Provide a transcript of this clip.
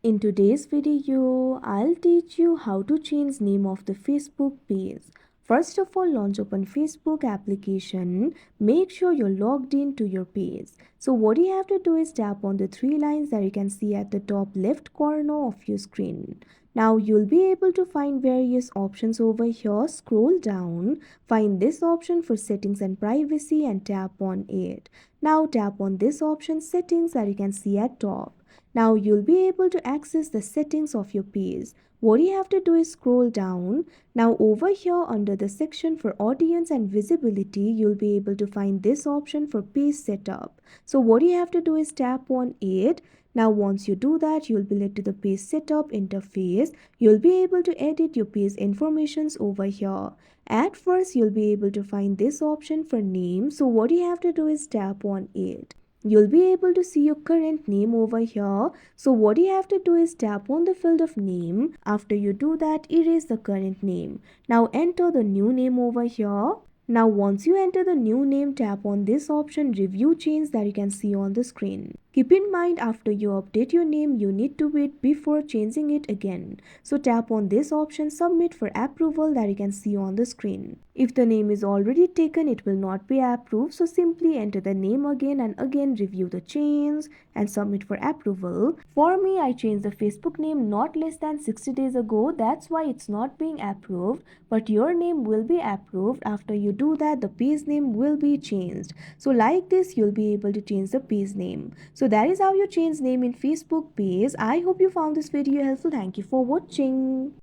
In today's video, I'll teach you how to change name of the Facebook page. First of all, launch open Facebook application. Make sure you're logged in to your page. So what you have to do is tap on the three lines that you can see at the top left corner of your screen. Now you'll be able to find various options over here. Scroll down, find this option for settings and privacy and tap on it. Now tap on this option settings that you can see at top. Now you'll be able to access the settings of your page. What you have to do is scroll down. Now over here under the section for audience and visibility, you'll be able to find this option for page setup. So what you have to do is tap on it. Now once you do that, you'll be led to the page setup interface. You'll be able to edit your page informations over here. At first, you'll be able to find this option for name. So what you have to do is tap on it. You'll be able to see your current name over here. So what you have to do is tap on the field of name. After you do that, erase the current name. Now enter the new name over here. Now once you enter the new name, tap on this option review change that you can see on the screen. Keep in mind, after you update your name, you need to wait before changing it again. So tap on this option submit for approval that you can see on the screen. If the name is already taken, it will not be approved. So simply enter the name again and again, review the change and submit for approval. For me, I changed the Facebook name not less than 60 days ago. That's why it's not being approved. But your name will be approved. After you do that, the page name will be changed. So like this, you'll be able to change the page name. So that is how you change name in Facebook page. I hope you found this video helpful. Thank you for watching.